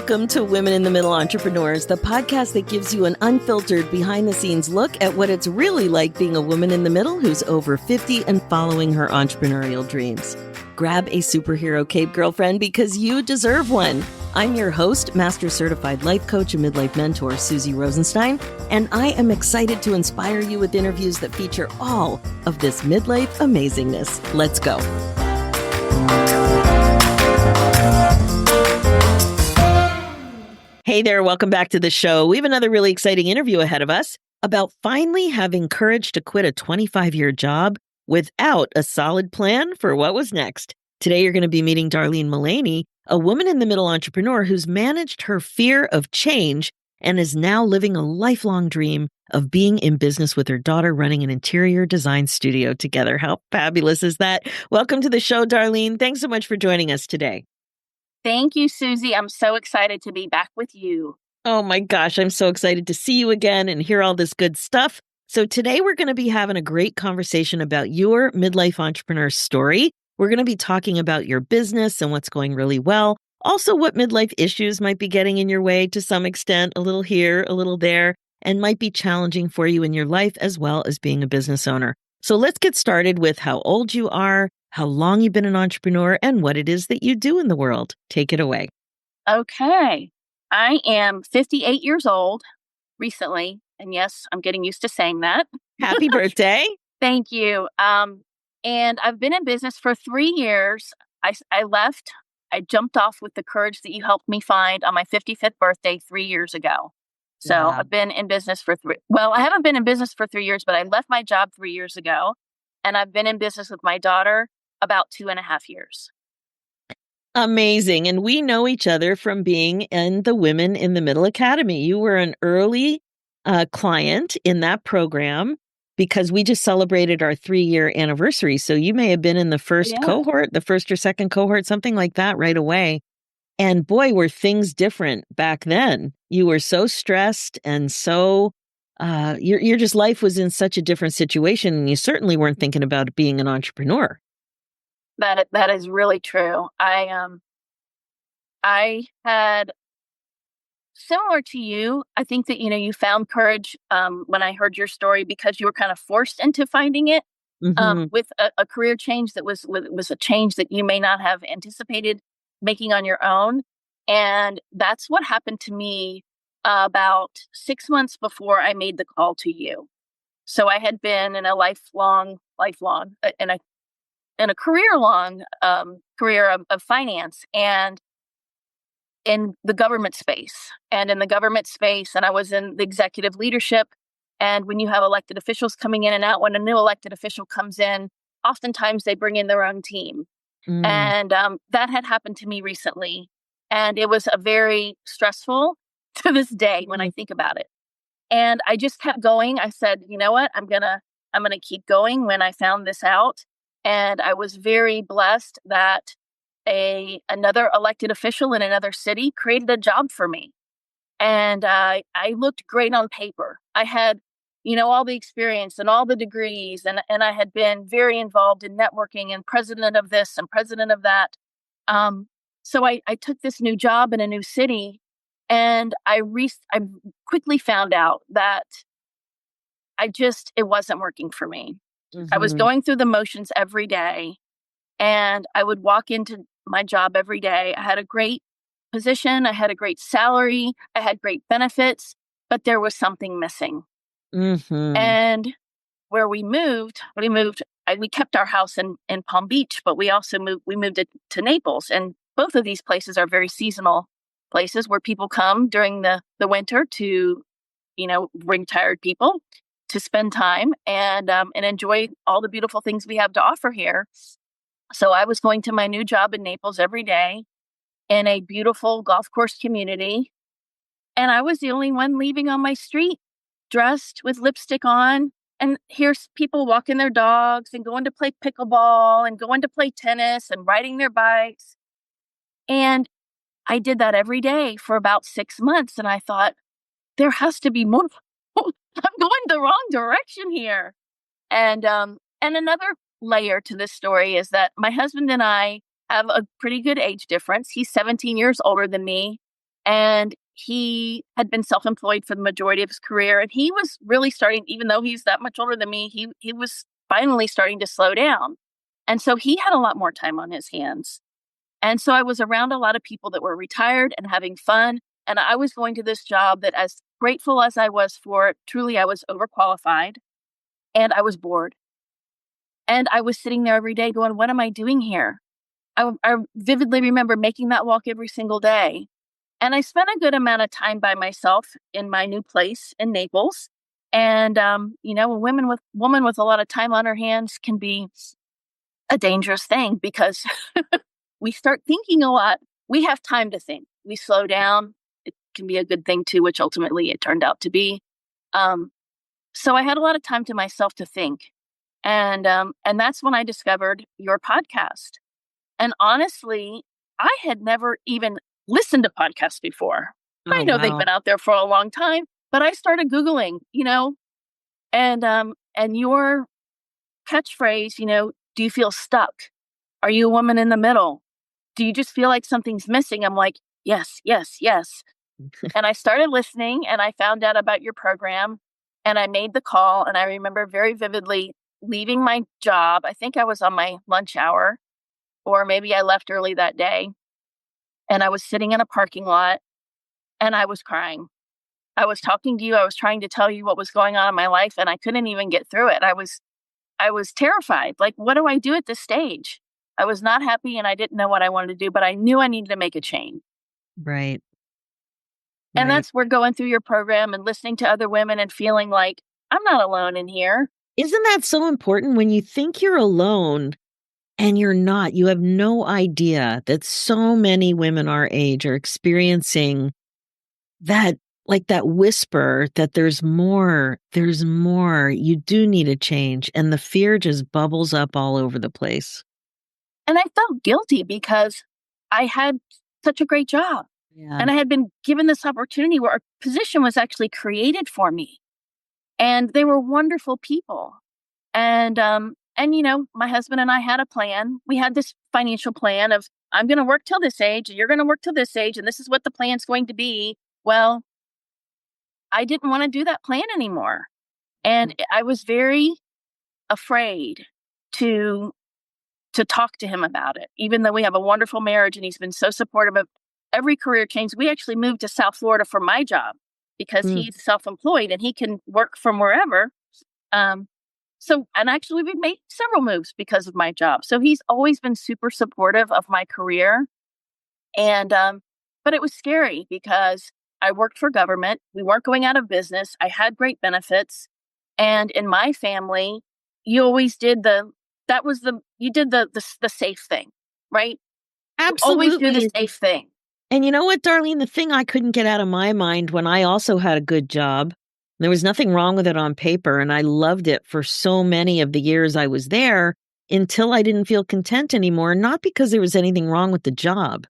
Welcome to Women in the Middle Entrepreneurs, the podcast that gives you an unfiltered behind-the-scenes look at what it's really like being a woman in the middle who's over 50 and following her entrepreneurial dreams. Grab a superhero cape, girlfriend, because you deserve one. I'm your host, Master Certified Life Coach and Midlife Mentor, Suzy Rosenstein, and I am excited to inspire you with interviews that feature all of this midlife amazingness. Let's go. Hey there, welcome back to the show. We have another really exciting interview ahead of us about finally having courage to quit a 25-year job without a solid plan for what was next. Today, you're going to be meeting Darlene Malaney, a woman in the middle entrepreneur who's managed her fear of change and is now living a lifelong dream of being in business with her daughter, running an interior design studio together. How fabulous is that? Welcome to the show, Darlene. Thanks so much for joining us today. Thank you, Suzy. I'm so excited to be back with you. Oh my gosh, I'm so excited to see you again and hear all this good stuff. So today we're going to be having a great conversation about your midlife entrepreneur story. We're going to be talking about your business and what's going really well. Also, what midlife issues might be getting in your way to some extent, a little here, a little there, and might be challenging for you in your life as well as being a business owner. So let's get started with how old you are, how long you've been an entrepreneur, and what it is that you do in the world. Take it away. Okay. I am 58 years old recently. And yes, I'm getting used to saying that. Happy birthday. Thank you. And I've been in business for 3 years. I left. I jumped off with the courage that you helped me find on my 55th birthday 3 years ago. So Wow. I've been in business for I haven't been in business for 3 years, but I left my job 3 years ago. And I've been in business with my daughter about 2.5 years. Amazing. And we know each other from being in the Women in the Middle Academy. You were an early client in that program because we just celebrated our 3-year anniversary. So you may have been in the first cohort, the first or second cohort, something like that right away. And boy, were things different back then. You were so stressed and so your just life was in such a different situation. And you certainly weren't thinking about being an entrepreneur. That is really true. I had, similar to you, I think that, you found courage when I heard your story because you were kind of forced into finding it with a career change that was a change that you may not have anticipated making on your own. And that's what happened to me about 6 months before I made the call to you. So I had been in a lifelong, in a career-long career of finance and in the government space. And I was in the executive leadership. And when you have elected officials coming in and out, when a new elected official comes in, oftentimes they bring in their own team. And that had happened to me recently. And it was a very stressful to this day when I think about it. And I just kept going. I said, you know what? I'm gonna keep going when I found this out. And I was very blessed that another elected official in another city created a job for me. And I looked great on paper. I had, all the experience and all the degrees. And I had been very involved in networking and president of this and president of that. So I took this new job in a new city. And I quickly found out that it wasn't working for me. I was going through the motions every day, and I would walk into my job every day. I had a great position. I had a great salary. I had great benefits, but there was something missing. And where we moved, we kept our house in Palm Beach, but we also moved it to Naples. And both of these places are very seasonal places where people come during the winter to, bring tired people to spend time and enjoy all the beautiful things we have to offer here. So I was going to my new job in Naples every day in a beautiful golf course community. And I was the only one leaving on my street dressed with lipstick on. And here's people walking their dogs and going to play pickleball and going to play tennis and riding their bikes. And I did that every day for about 6 months. And I thought, there has to be more. I'm going the wrong direction here. And another layer to this story is that my husband and I have a pretty good age difference. He's 17 years older than me. And he had been self-employed for the majority of his career. And he was really starting, even though he's that much older than me, he was finally starting to slow down. And so he had a lot more time on his hands. And so I was around a lot of people that were retired and having fun. And I was going to this job that, as grateful as I was for it, truly I was overqualified and I was bored. And I was sitting there every day going, what am I doing here? I vividly remember making that walk every single day. And I spent a good amount of time by myself in my new place in Naples. And, a woman with a lot of time on her hands can be a dangerous thing because we start thinking a lot. We have time to think. We slow down. It can be a good thing too, which ultimately it turned out to be. Um, so I had a lot of time to myself to think. And that's when I discovered your podcast. And honestly, I had never even listened to podcasts before. Oh, I know they've wow. been out there for a long time, but I started Googling, and your catchphrase, do you feel stuck? Are you a woman in the middle? Do you just feel like something's missing? I'm like, yes, yes, yes. And I started listening and I found out about your program and I made the call. And I remember very vividly leaving my job. I think I was on my lunch hour, or maybe I left early that day. And I was sitting in a parking lot and I was crying. I was talking to you. I was trying to tell you what was going on in my life and I couldn't even get through it. I was terrified. Like, what do I do at this stage? I was not happy and I didn't know what I wanted to do, but I knew I needed to make a change. Right. And Right. that's where going through your program and listening to other women and feeling like I'm not alone in here. Isn't that so important when you think you're alone and you're not? You have no idea that so many women our age are experiencing that, like that whisper that there's more. You do need a change. And the fear just bubbles up all over the place. And I felt guilty because I had such a great job Yeah. and I had been given this opportunity where a position was actually created for me. And they were wonderful people. And my husband and I had a plan. We had this financial plan of I'm going to work till this age, you're going to work till this age, and this is what the plan's going to be. Well, I didn't want to do that plan anymore. And I was very afraid to talk to him about it, even though we have a wonderful marriage and he's been so supportive of every career change. We actually moved to South Florida for my job because Mm. he's self-employed and he can work from wherever. Um, and actually, we've made several moves because of my job. So he's always been super supportive of my career. But it was scary because I worked for government. We weren't going out of business. I had great benefits. And in my family, you always did you did the safe thing, right? You always do the Absolutely. safe thing. And you know what, Darlene? The thing I couldn't get out of my mind when I also had a good job, there was nothing wrong with it on paper, and I loved it for so many of the years I was there until I didn't feel content anymore, not because there was anything wrong with the job,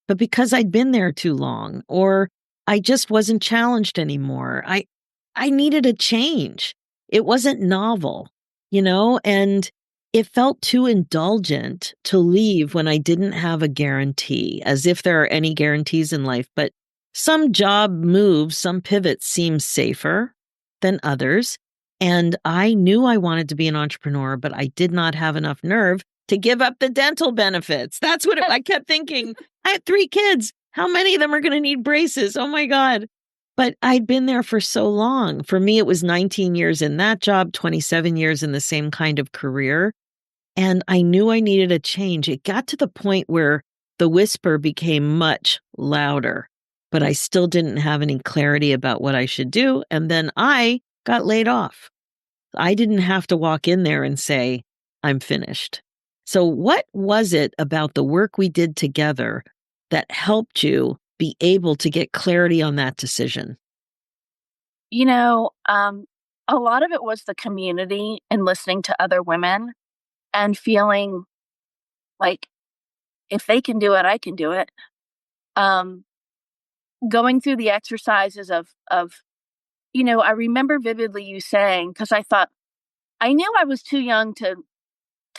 but because I'd been there too long or I just wasn't challenged anymore. I needed a change. It wasn't novel, and it felt too indulgent to leave when I didn't have a guarantee, as if there are any guarantees in life. But some job moves, some pivots seem safer than others. And I knew I wanted to be an entrepreneur, but I did not have enough nerve to give up the dental benefits. That's what I kept thinking. I had 3 kids. How many of them are going to need braces? Oh my God. But I'd been there for so long. For me, it was 19 years in that job, 27 years in the same kind of career. And I knew I needed a change. It got to the point where the whisper became much louder, but I still didn't have any clarity about what I should do. And then I got laid off. I didn't have to walk in there and say, I'm finished. So, what was it about the work we did together that helped you be able to get clarity on that decision? You know, um, a lot of it was the community and listening to other women and feeling like if they can do it, I can do it. Um, Going through the exercises of I remember vividly you saying, because I thought I knew I was too young to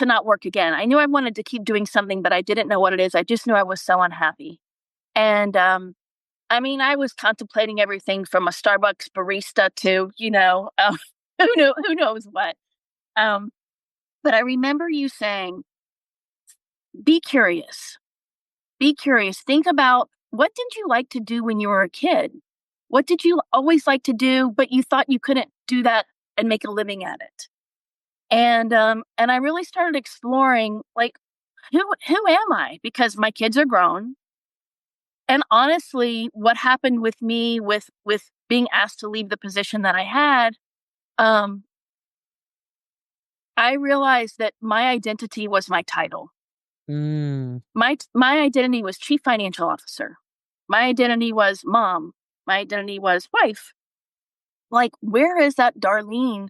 not work again. I knew I wanted to keep doing something, but I didn't know what it is. I just knew I was so unhappy. And I mean, I was contemplating everything from a Starbucks barista to, who knows what. Um, but I remember you saying, be curious. Be curious. Think about, what did you like to do when you were a kid? What did you always like to do, but you thought you couldn't do that and make a living at it? And I really started exploring, like, who am I? Because my kids are grown. And honestly, what happened with me with being asked to leave the position that I had, um, I realized that my identity was my title. Mm. My identity was chief financial officer. My identity was mom. My identity was wife. Like, where is that Darlene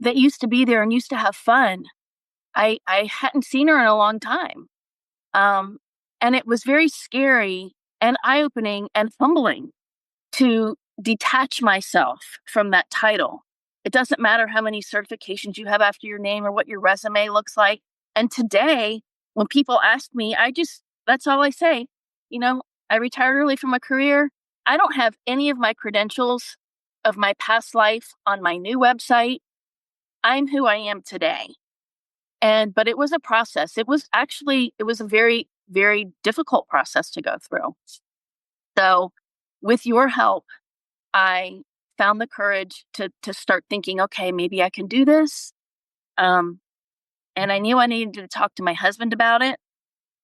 that used to be there and used to have fun? I hadn't seen her in a long time. Um, and it was very scary and eye-opening and humbling to detach myself from that title. It doesn't matter how many certifications you have after your name or what your resume looks like. And today, when people ask me, that's all I say. I retired early from a career. I don't have any of my credentials of my past life on my new website. I'm who I am today. But it was a process. It was a very, very difficult process to go through. So with your help, I found the courage to start thinking, okay, maybe I can do this. Um, and I knew I needed to talk to my husband about it.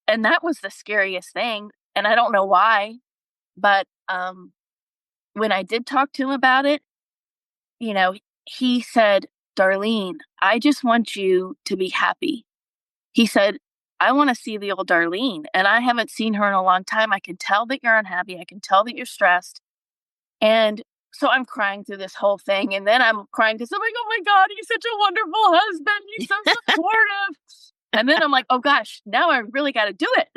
And that was the scariest thing. And I don't know why, but when I did talk to him about it, you know, he said, Darlene, I just want you to be happy. He said, I want to see the old Darlene, and I haven't seen her in a long time. I can tell that you're unhappy. I can tell that you're stressed. And so I'm crying through this whole thing. And then I'm crying because I'm like, oh my God, he's such a wonderful husband. He's so supportive. And then I'm like, oh gosh, now I really got to do it.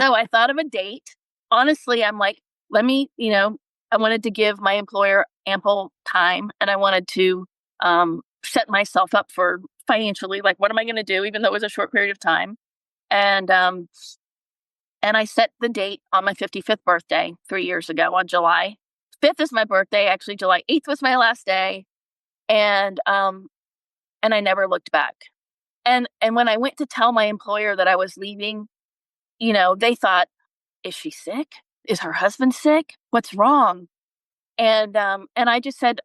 So I thought of a date. Honestly, I'm like, I wanted to give my employer ample time, and I wanted to set myself up for financially, like, what am I going to do, even though it was a short period of time. And I set the date on my 55th birthday 3 years ago on July 5th is my birthday. Actually, July 8th was my last day. And I never looked back. And when I went to tell my employer that I was leaving, they thought, is she sick? Is her husband sick? What's wrong? And I just said,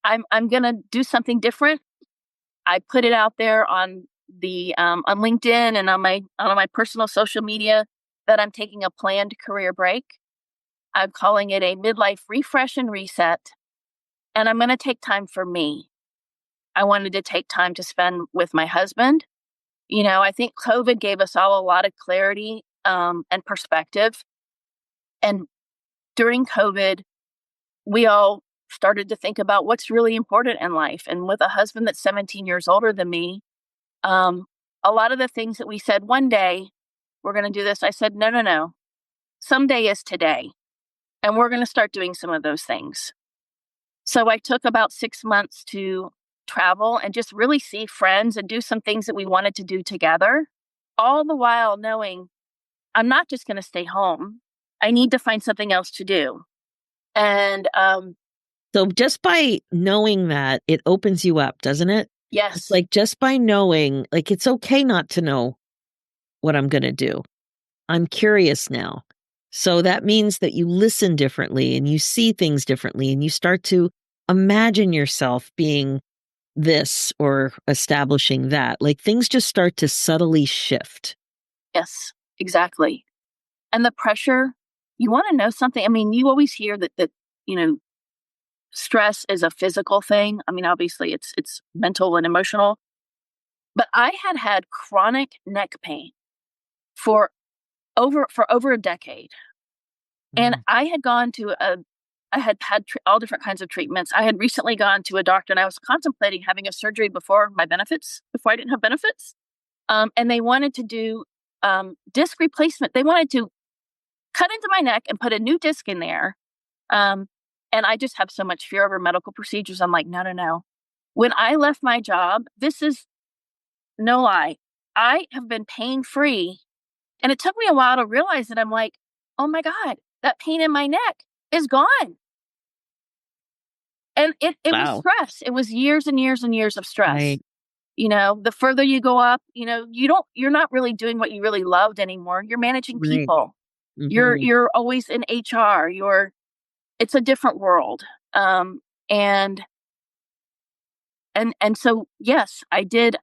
I'm gonna do something different. I put it out there on LinkedIn and on my personal social media that I'm taking a planned career break. I'm calling it a midlife refresh and reset, and I'm going to take time for me. I wanted to take time to spend with my husband. I think COVID gave us all a lot of clarity and perspective. And during COVID, we all started to think about what's really important in life. And with a husband that's 17 years older than me, a lot of the things that we said one day, we're going to do this. I said, no, no, no. Someday is today. And we're going to start doing some of those things. So I took about 6 months to travel and just really see friends and do some things that we wanted to do together, all the while knowing I'm not just going to stay home. I need to find something else to do. And So just by knowing that, it opens you up, doesn't it? It's yes, like just by knowing, like, it's okay not to know what I'm going to do. I'm curious now. So that means that you listen differently and you see things differently and you start to imagine yourself being this or establishing that. Like things just start to subtly shift. yes, exactly. And the pressure, you want to know something. I mean, you always hear that, you know, stress is a physical thing. I mean, obviously it's mental and emotional, but I had chronic neck pain for over a decade. And Mm. I had all different kinds of treatments. I had recently gone to a doctor and I was contemplating having a surgery before I didn't have benefits. And they wanted to do disc replacement. They wanted to cut into my neck and put a new disc in there. Um, and I just have so much fear over medical procedures. I'm like, no, no, no. When I left my job, this is no lie. I have been pain free. And it took me a while to realize that I'm like, oh my God, that pain in my neck is gone. And it was Wow. stress. It was years and years and years of stress. Right. The further you go up, you're not really doing what you really loved anymore. You're managing Right. people. Hmm. You're always in HR. It's a different world. Um, and and so yes, I did.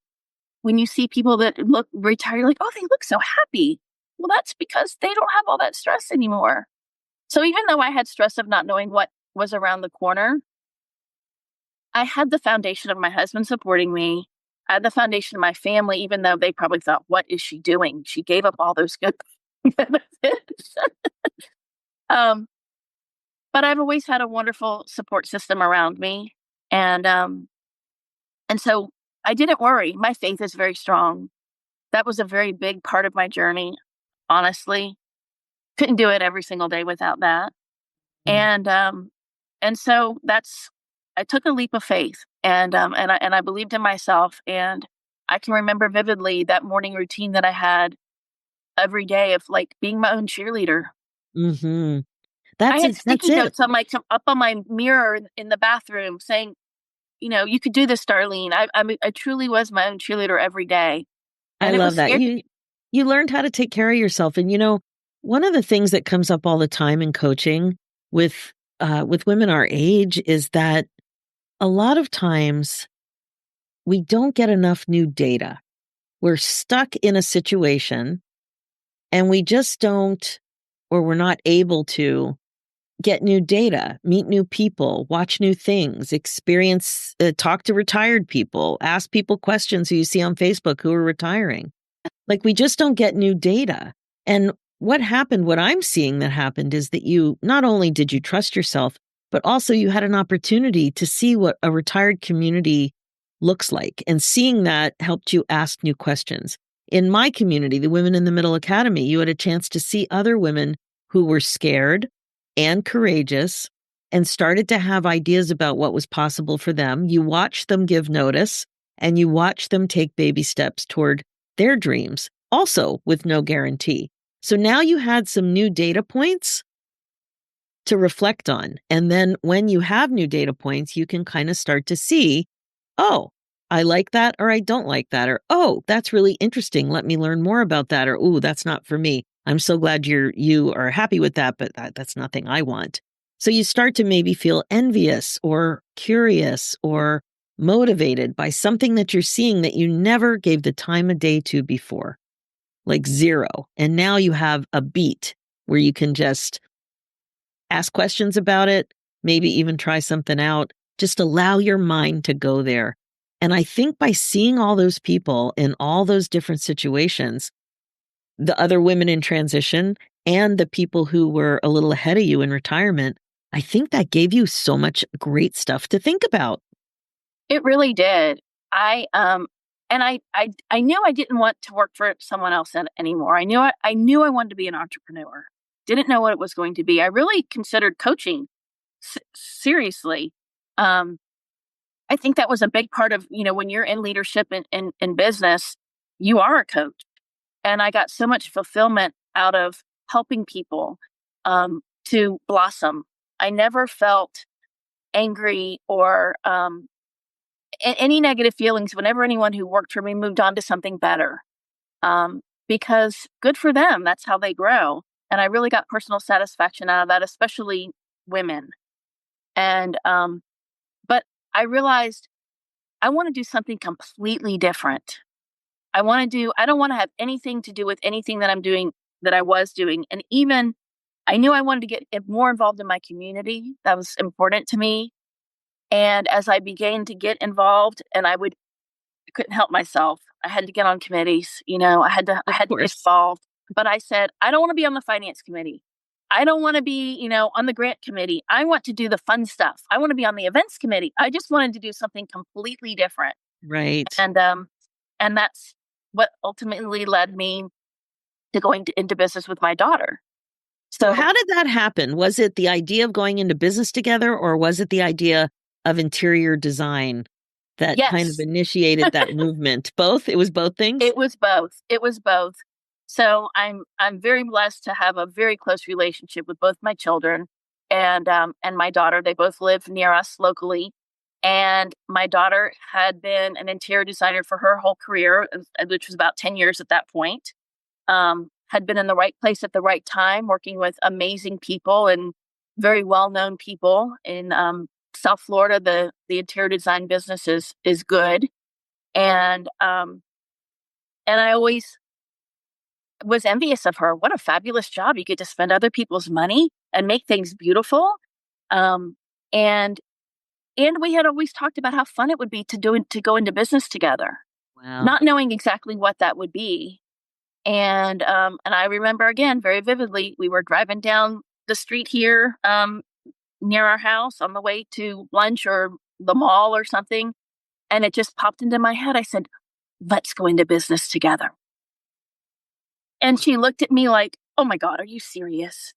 When you see people that look retired, like, oh, they look so happy. Well, that's because they don't have all that stress anymore. So even though I had stress of not knowing what was around the corner, I had the foundation of my husband supporting me. I had the foundation of my family, even though they probably thought, what is she doing? She gave up all those good benefits. um, but I've always had a wonderful support system around me. And so I didn't worry. My faith is very strong. That was a very big part of my journey, honestly. Couldn't do it every single day without that. And so I took a leap of faith, and I believed in myself. And I can remember vividly that morning routine that I had every day of like being my own cheerleader. Hmm. I That's had it. That's sticky it. notes on my up on my mirror in the bathroom saying, you could do this, Darlene. I truly was my own cheerleader every day, I and it was love that. scary. You learned how to take care of yourself. And one of the things that comes up all the time in coaching with women our age is that a lot of times we don't get enough new data. We're stuck in a situation and we just don't, or we're not able to get new data, meet new people, watch new things, experience, talk to retired people, ask people questions who you see on Facebook who are retiring. Like we just don't get new data. And what I'm seeing that happened is that you not only did you trust yourself, but also you had an opportunity to see what a retired community looks like. And seeing that helped you ask new questions. In my community, the Women in the Middle Academy, you had a chance to see other women who were scared and courageous and started to have ideas about what was possible for them. You watched them give notice and you watched them take baby steps toward their dreams, also with no guarantee. So now you had some new data points to reflect on. And then when you have new data points, you can kind of start to see, oh, I like that or I don't like that, or oh, that's really interesting. Let me learn more about that, or oh, that's not for me. I'm so glad you are happy with that, but that's nothing I want. So you start to maybe feel envious or curious or motivated by something that you're seeing that you never gave the time of day to before, like zero. And now you have a beat where you can just ask questions about it, maybe even try something out. Just allow your mind to go there. And I think by seeing all those people in all those different situations, the other women in transition and the people who were a little ahead of you in retirement, I think that gave you so much great stuff to think about. It really did. I knew I didn't want to work for someone else anymore. I knew I wanted to be an entrepreneur. Didn't know what it was going to be. I really considered coaching seriously. Um, I think that was a big part of, when you're in leadership in business, you are a coach. And I got so much fulfillment out of helping people to blossom. I never felt angry or any negative feelings whenever anyone who worked for me moved on to something better. Because good for them. That's how they grow. And I really got personal satisfaction out of that, especially women. But I realized I want to do something completely different. I don't want to have anything to do with anything that I'm doing, that I was doing. And even I knew I wanted to get more involved in my community. That was important to me. And as I began to get involved, I couldn't help myself. I had to get on committees, I Of had to get course. involved. But I said, I don't want to be on the finance committee. I don't want to be, on the grant committee. I want to do the fun stuff. I want to be on the events committee. I just wanted to do something completely different. Right. And that's what ultimately led me to going into business with my daughter. So So, how did that happen? Was it the idea of going into business together, or was it the idea of interior design that kind of yes, initiated that movement? Both? It was both things? it was both. It was both. So I'm very blessed to have a very close relationship with both my children and my daughter. They both live near us locally. And my daughter had been an interior designer for her whole career, which was about 10 years at that point. Had been in the right place at the right time, working with amazing people and very well-known people in South Florida. The interior design business is good, and I always was envious of her. What a fabulous job! You get to spend other people's money and make things beautiful. Um, and and we had always talked about how fun it would be to go into business together, Wow. not knowing exactly what that would be. And I remember again very vividly, we were driving down the street here near our house on the way to lunch or the mall or something, and it just popped into my head. I said, "Let's go into business together." And she looked at me like, "Oh my God, are you serious?"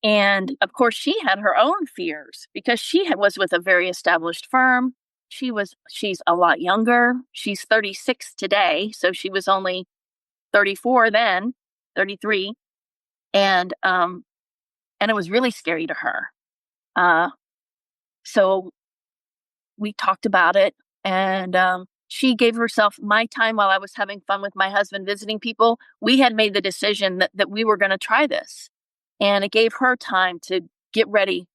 And of course, she had her own fears because was with a very established firm. She's a lot younger. She's 36 today, so she was only 34 then, 33, and and it was really scary to her. Uh, so we talked about it, and she gave herself my time while I was having fun with my husband visiting people. We had made the decision that we were going to try this, and it gave her time to get ready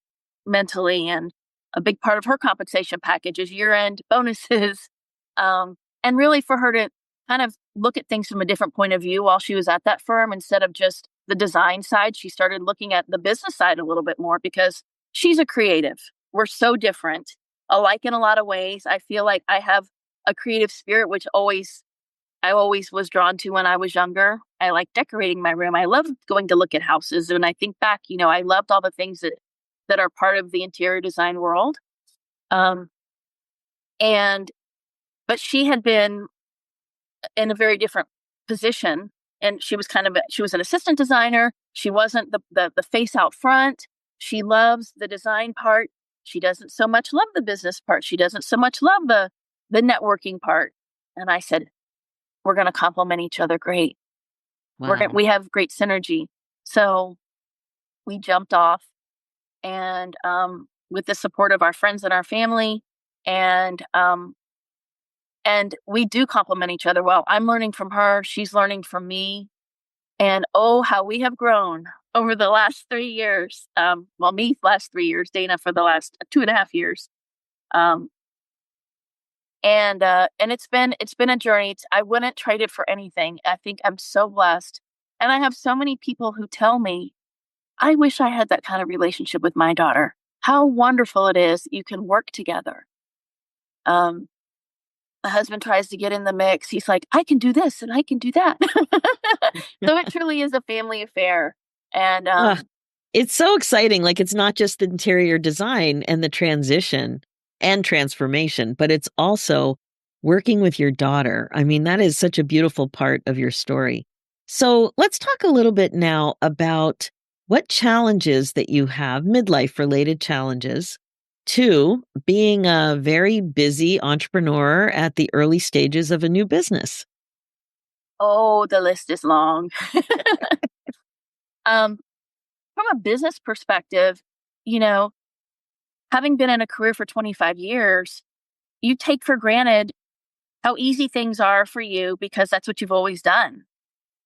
mentally. And a big part of her compensation package is year-end bonuses, and really for her to kind of look at things from a different point of view while she was at that firm instead of just the design side. She started looking at the business side a little bit more because she's a creative. We're so different, alike in a lot of ways. I feel like I have a creative spirit, which I always was drawn to when I was younger. I like decorating my room. I love going to look at houses. And I think back, I loved all the things that are part of the interior design world. Um, and but she had been in a very different position, and she was an assistant designer. She wasn't the face out front. She loves the design part. She doesn't so much love the business part. She doesn't so much love the networking part. And I said, we're going to complement each other great. Wow. We have great synergy. So we jumped off, and with the support of our friends and our family, and and we do complement each other well. I'm learning from her, she's learning from me, and oh, how we have grown over the last 3 years. Well, me last 3 years, Dana for the last 2.5 years. Um, and it's been a journey. I wouldn't trade it for anything. I think I'm so blessed, and I have so many people who tell me, "I wish I had that kind of relationship with my daughter. How wonderful it is you can work together." Um, my husband tries to get in the mix. He's like, "I can do this and I can do that." So it truly is a family affair. And Ugh, it's so exciting. Like, it's not just the interior design and the transition and transformation, but it's also working with your daughter. I mean, that is such a beautiful part of your story. So let's talk a little bit now about what challenges that you have, midlife related challenges, to being a very busy entrepreneur at the early stages of a new business. oh, the list is long. um, from a business perspective, you know, having been in a career for 25 years, you take for granted how easy things are for you because that's what you've always done.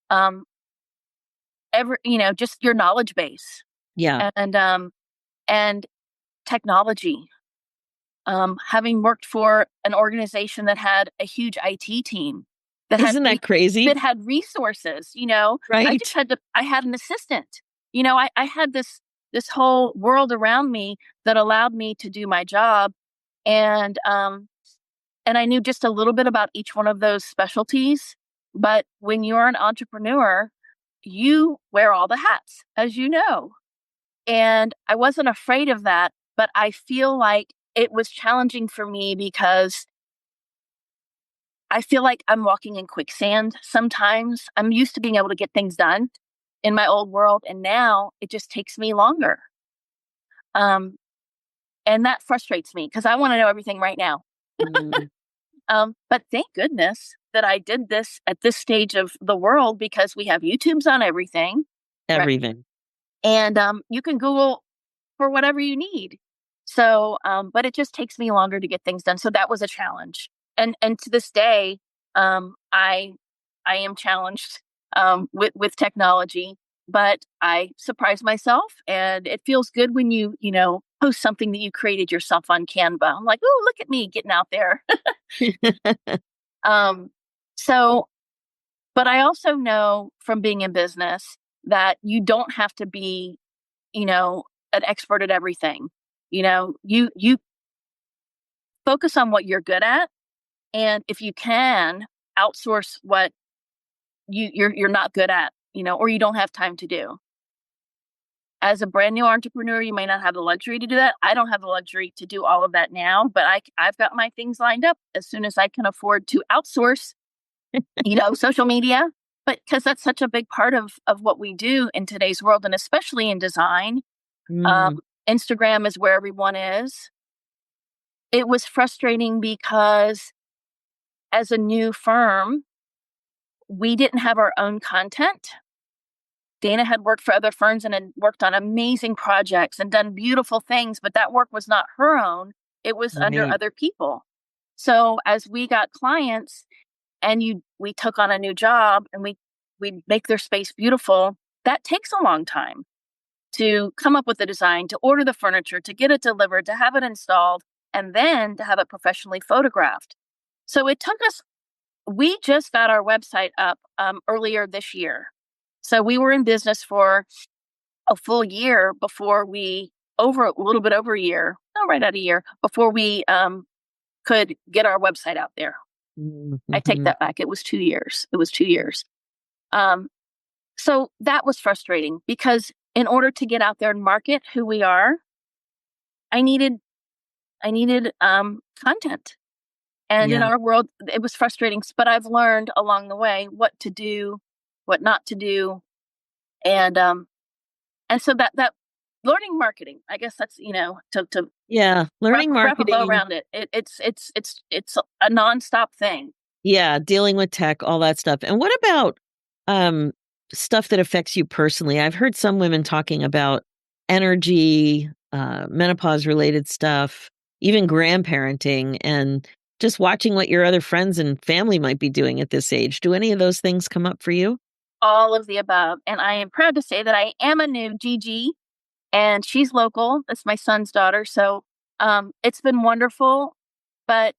Um, just your knowledge base Yeah. and technology. Having worked for an organization that had a huge IT team that had Isn't re- that crazy? that had resources, Right. I had an assistant. I had this whole world around me that allowed me to do my job, and and I knew just a little bit about each one of those specialties. But when you're an entrepreneur, you wear all the hats, as you know. And I wasn't afraid of that, but I feel like it was challenging for me because I feel like I'm walking in quicksand sometimes. I'm used to being able to get things done in my old world, and now it just takes me longer. Um, and that frustrates me because I want to know everything right now. Mm. But thank goodness that I did this at this stage of the world, because we have YouTubes on everything, right? Everything. And you can Google for whatever you need. So, but it just takes me longer to get things done. So that was a challenge. And to this day, I am challenged with technology, but I surprise myself, and it feels good when you post something that you created yourself on Canva. I'm like, oh, look at me getting out there. um, so, but I also know from being in business that you don't have to be, you know, an expert at everything. You focus on what you're good at, and if you can, outsource what you're not good at, or you don't have time to do. As a brand new entrepreneur, you may not have the luxury to do that. I don't have the luxury to do all of that now, but I've got my things lined up as soon as I can afford to outsource, social media. But because that's such a big part of what we do in today's world, and especially in design, Mm, um, Instagram is where everyone is. It was frustrating because as a new firm, we didn't have our own content. Dana had worked for other firms and had worked on amazing projects and done beautiful things, but that work was not her own. It was under right. other people. So as we got clients and we took on a new job and we make their space beautiful, that takes a long time to come up with the design, to order the furniture, to get it delivered, to have it installed, and then to have it professionally photographed. So it took us, we just got our website up earlier this year. So we were in business for a full year before over a little bit over a year, not right at a year, before we could get our website out there. I take Mm-hmm. that back. It was 2 years. It was 2 years. Um, so that was frustrating because in order to get out there and market who we are, I needed content. And in Yeah. our world, it was frustrating. But I've learned along the way what to do, what not to do, and so that learning marketing, I guess that's to Yeah. wrap Learning wrap a bow marketing. around it. It's a nonstop thing. Yeah. Dealing with tech, all that stuff. And what about um, stuff that affects you personally? I've heard some women talking about energy, menopause related stuff, even grandparenting, and just watching what your other friends and family might be doing at this age. Do any of those things come up for you? All of the above, and I am proud to say that I am a new Gigi, and she's local. That's my son's daughter, so it's been wonderful. But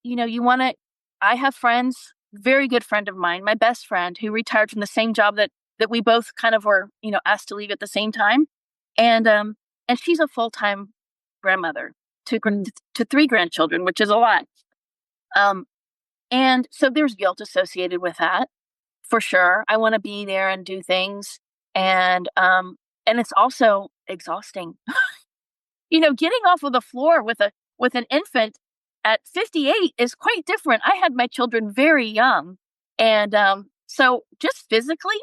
you want to. I have friends, very good friend of mine, my best friend, who retired from the same job that we both kind of were, asked to leave at the same time, and she's a full time grandmother Mm, to three grandchildren, which is a lot. Um, and so there's guilt associated with that for sure. I want to be there and do things, and it's also exhausting. Getting off of the floor with an infant at 58 is quite different. I had my children very young, and so just physically,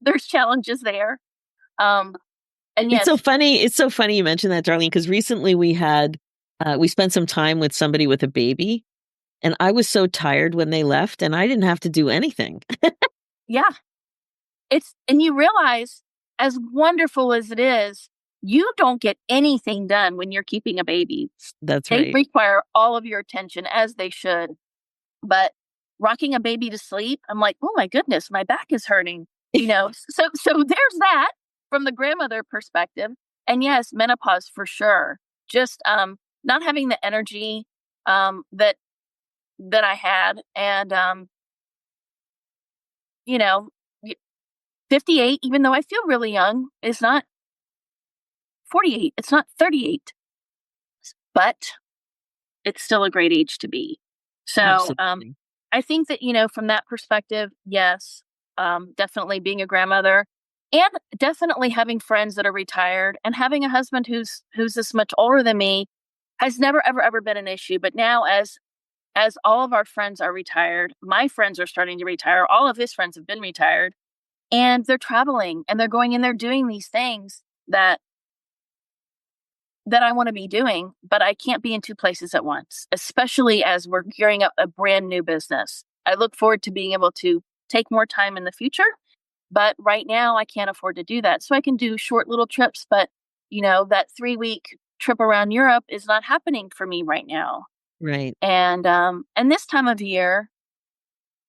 there's challenges there. Um, and It's so yes, funny. It's so funny you mentioned that, Darlene, because recently we spent some time with somebody with a baby, and I was so tired when they left, and I didn't have to do anything. yeah, and you realize, as wonderful as it is, you don't get anything done when you're keeping a baby. That's They right. require all of your attention, as they should. But rocking a baby to sleep, I'm like, "Oh my goodness, my back is hurting." So there's that from the grandmother perspective. And yes, menopause for sure. Just not having the energy that I had, and you know, y- 58, even though I feel really young, is not 48. It's not 38, but it's still a great age to be. So, Absolutely. I think that, from that perspective, yes, definitely being a grandmother, and definitely having friends that are retired, and having a husband who's this much older than me has never ever ever been an issue. But now, as all of our friends are retired, my friends are starting to retire. All of his friends have been retired, and they're traveling and they're going and they're doing these things that that I want to be doing, but I can't be in two places at once, especially as we're gearing up a brand new business. I look forward to being able to take more time in the future, but right now I can't afford to do that. So I can do short little trips, but that 3-week trip around Europe is not happening for me right now. Right. And this time of year,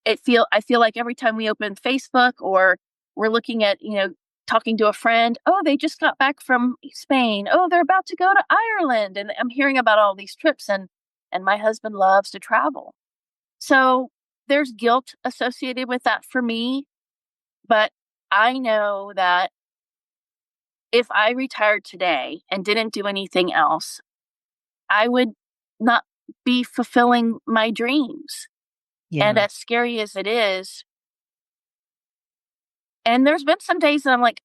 I feel like every time we open Facebook or we're looking at, talking to a friend, oh, they just got back from Spain. Oh, they're about to go to Ireland. And I'm hearing about all these trips, and my husband loves to travel. So there's guilt associated with that for me, but I know that if I retired today and didn't do anything else, I would not be fulfilling my dreams. And Yeah. as scary as it is, and there's been some days that I'm like,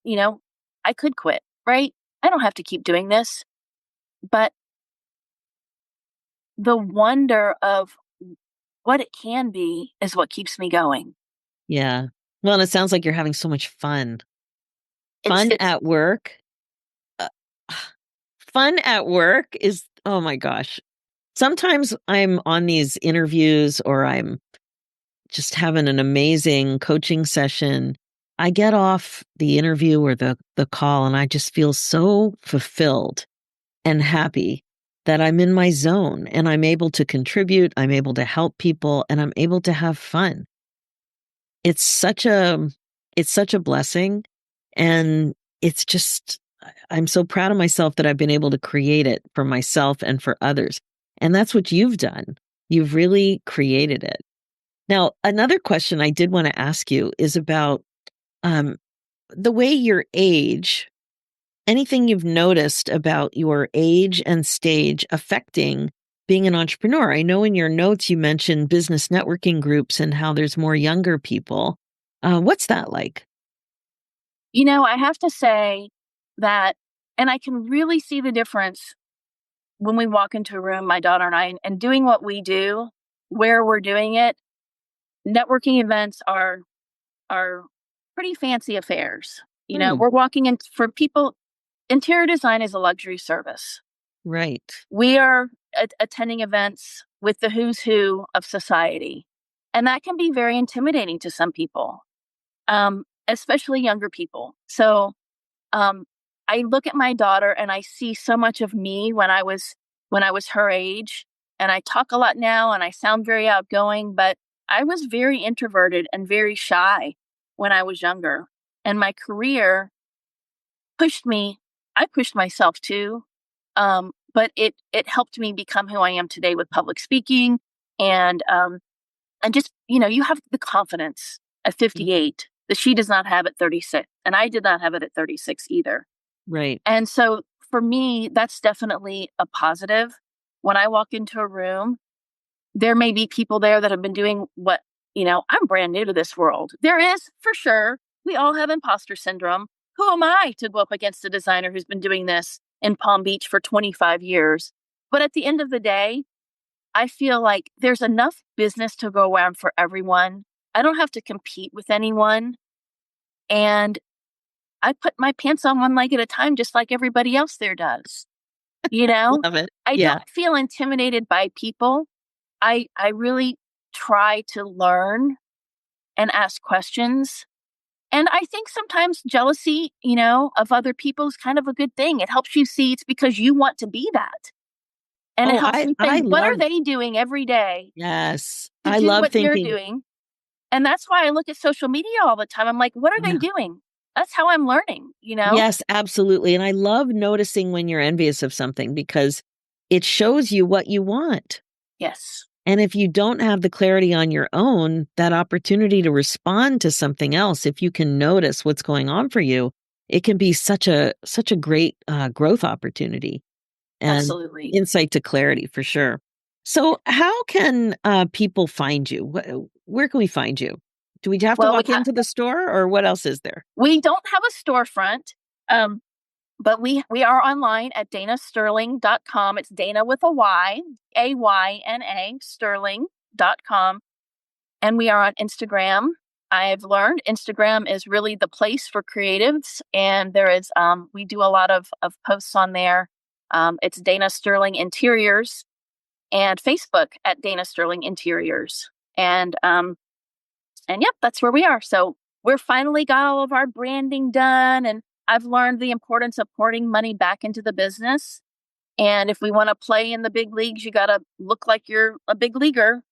you know, I could quit, right? I don't have to keep doing this. But the wonder of what it can be is what keeps me going. Yeah. Well, and it sounds like you're having so much fun. It's Fun it's at work. Uh, Fun at work is, oh my gosh. Sometimes I'm on these interviews or I'm just having an amazing coaching session. I get off the interview or the call and I just feel so fulfilled and happy that I'm in my zone and I'm able to contribute, I'm able to help people, and I'm able to have fun. It's such a it's such a blessing, and it's just I'm so proud of myself that I've been able to create it for myself and for others. And that's what you've done. You've really created it. Now, another question I did want to ask you is about um, the way your age, anything you've noticed about your age and stage affecting being an entrepreneur. I know in your notes you mentioned business networking groups and how there's more younger people. What's that like? I have to say that, and I can really see the difference when we walk into a room, my daughter and I, and doing what we do, where we're doing it. Networking events are pretty fancy affairs. Hmm, We're walking in for people. Interior design is a luxury service. right. We are attending events with the who's who of society, and that can be very intimidating to some people, especially younger people. So um, I look at my daughter and I see so much of me when I was her age, and I talk a lot now and I sound very outgoing, but I was very introverted and very shy when I was younger. And my career pushed me. I pushed myself too. But it helped me become who I am today with public speaking and just, you have the confidence at Mhm. 58 that she does not have at 36. And I did not have it at 36 either. Right. And so for me, that's definitely a positive. When I walk into a room, there may be people there that have been doing I'm brand new to this world. There is, for sure. We all have imposter syndrome. Who am I to go up against a designer who's been doing this in Palm Beach for 25 years? But at the end of the day, I feel like there's enough business to go around for everyone. I don't have to compete with anyone. And I put my pants on one leg at a time, just like everybody else there does. You know, Love it. I Yeah. don't feel intimidated by people. I really try to learn and ask questions. And I think sometimes jealousy, of other people is kind of a good thing. It helps you see it's because you want to be that. And it Oh, helps me I think, what are love they doing every day yes. to I do love what you're thinking. doing? And that's why I look at social media all the time. I'm like, what are they Yeah. doing? That's how I'm learning. Yes, absolutely. And I love noticing when you're envious of something because it shows you what you want. Yes, And if you don't have the clarity on your own, that opportunity to respond to something else, if you can notice what's going on for you, it can be such a great growth opportunity and absolutely. insight to clarity for sure. So, how can people find you? Where can we find you? Do we have to Well, walk into the store, or what else is there? we don't have a storefront. Um, But we are online at danasterling.com. It's Dana with a Y, Ayna, sterling.com. And we are on Instagram. I've learned Instagram is really the place for creatives. And we do a lot of posts on there. It's Dana Sterling Interiors, and Facebook at Dana Sterling Interiors. And yep, that's where we are. So we're finally got all of our branding done, and I've learned the importance of pouring money back into the business. And if we want to play in the big leagues, you got to look like you're a big leaguer,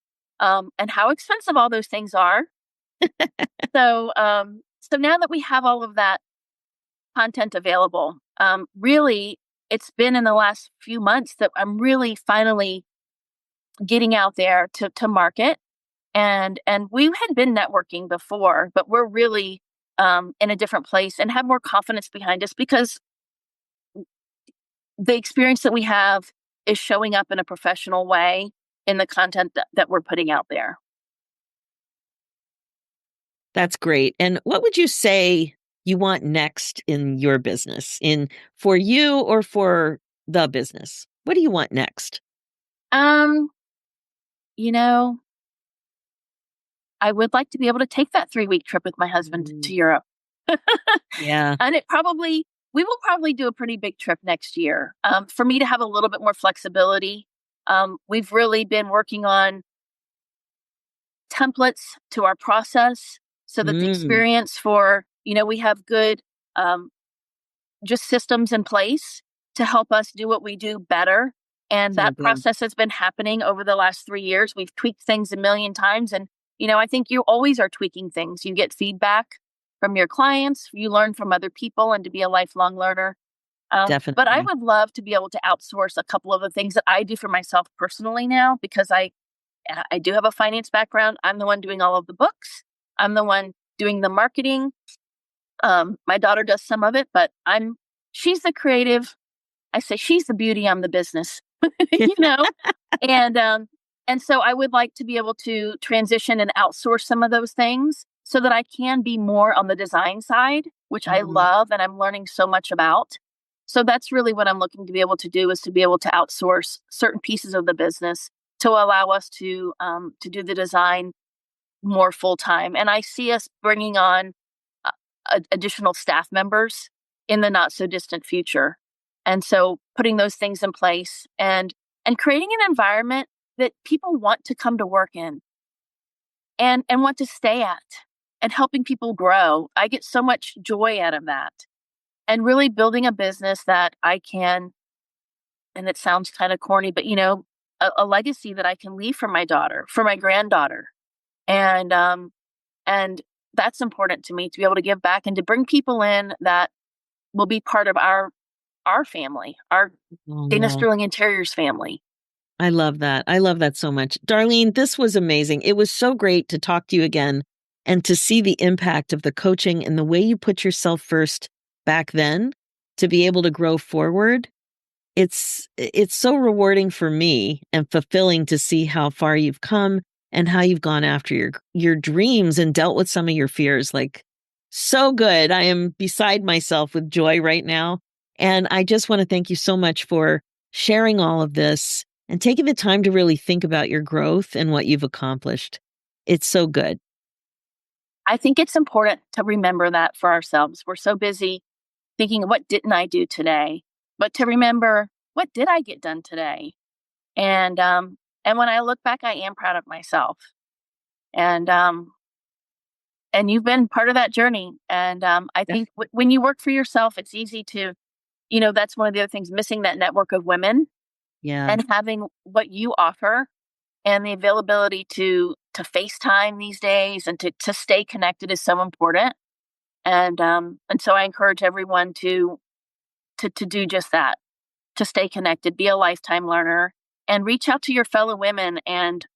and how expensive all those things are. So now that we have all of that content available, really, it's been in the last few months that I'm really finally getting out there to market. And we had been networking before, but we're really in a different place and have more confidence behind us because the experience that we have is showing up in a professional way in the content that we're putting out there. That's great. And what would you say you want next in your business, in for you or for the business? What do you want next? Um, you know, I would like to be able to take that 3-week trip with my husband to Europe. Yeah. And we will probably do a pretty big trip next year. For me to have a little bit more flexibility. We've really been working on templates to our process so that the Mm, experience for, we have good um, just systems in place to help us do what we do better. And so that good. process has been happening over the last 3 years. We've tweaked things a million times. And, I think you always are tweaking things. You get feedback from your clients, you learn from other people, and to be a lifelong learner. But I Definitely. would love to be able to outsource a couple of the things that I do for myself personally now because I do have a finance background. I'm the one doing all of the books. I'm the one doing the marketing. My daughter does some of it, but she's the creative. I say she's the beauty, I'm the business, you know? And, um, and so I would like to be able to transition and outsource some of those things so that I can be more on the design side, which I Mhm. love and I'm learning so much about. So that's really what I'm looking to be able to do, is to be able to outsource certain pieces of the business to allow us to do the design more full time. And I see us bringing on additional staff members in the not so distant future. And so putting those things in place and creating an environment that people want to come to work in and want to stay at, and helping people grow. I get so much joy out of that. And really building a business that I can, and it sounds kind of corny, but a legacy that I can leave for my daughter, for my granddaughter. And that's important to me, to be able to give back and to bring people in that will be part of our family, our Dana Oh, Sterling Interiors family. I love that. I love that so much. Darlene, this was amazing. It was so great to talk to you again and to see the impact of the coaching and the way you put yourself first back then to be able to grow forward. It's so rewarding for me and fulfilling to see how far you've come and how you've gone after your dreams and dealt with some of your fears. Like, so good. I am beside myself with joy right now. And I just want to thank you so much for sharing all of this and taking the time to really think about your growth and what you've accomplished. It's so good. I think it's important to remember that for ourselves. We're so busy thinking, what didn't I do today? But to remember, what did I get done today? And when I look back, I am proud of myself. And and you've been part of that journey. And I Yeah. think when you work for yourself, it's easy to, that's one of the other things, missing that network of women Yeah, and having what you offer and the availability to FaceTime these days and to stay connected is so important. And so I encourage everyone to do just that, to stay connected, be a lifetime learner, and reach out to your fellow women and,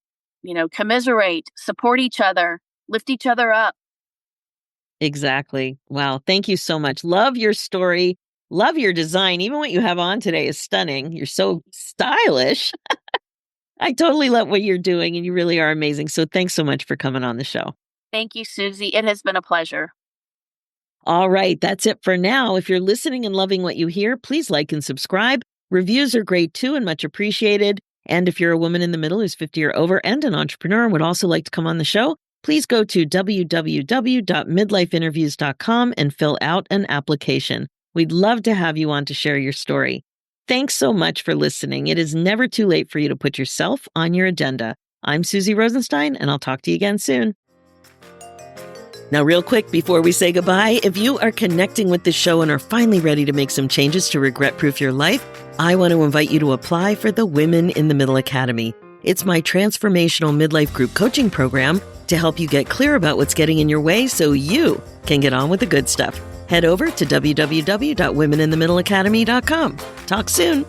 commiserate, support each other, lift each other up. exactly. Wow. Thank you so much. Love your story. Love your design. Even what you have on today is stunning. You're so stylish. I totally love what you're doing, and you really are amazing. So thanks so much for coming on the show. Thank you, Susie. It has been a pleasure. All right, that's it for now. If you're listening and loving what you hear, please like and subscribe. Reviews are great too and much appreciated. And if you're a woman in the middle who's 50 or over and an entrepreneur and would also like to come on the show, please go to www.midlifeinterviews.com and fill out an application. We'd love to have you on to share your story. Thanks so much for listening. It is never too late for you to put yourself on your agenda. I'm Suzy Rosenstein, and I'll talk to you again soon. Now, real quick, before we say goodbye, if you are connecting with the show and are finally ready to make some changes to regret-proof your life, I want to invite you to apply for the Women in the Middle Academy. It's my transformational midlife group coaching program to help you get clear about what's getting in your way so you can get on with the good stuff. Head over to www.womeninthemiddleacademy.com. Talk soon.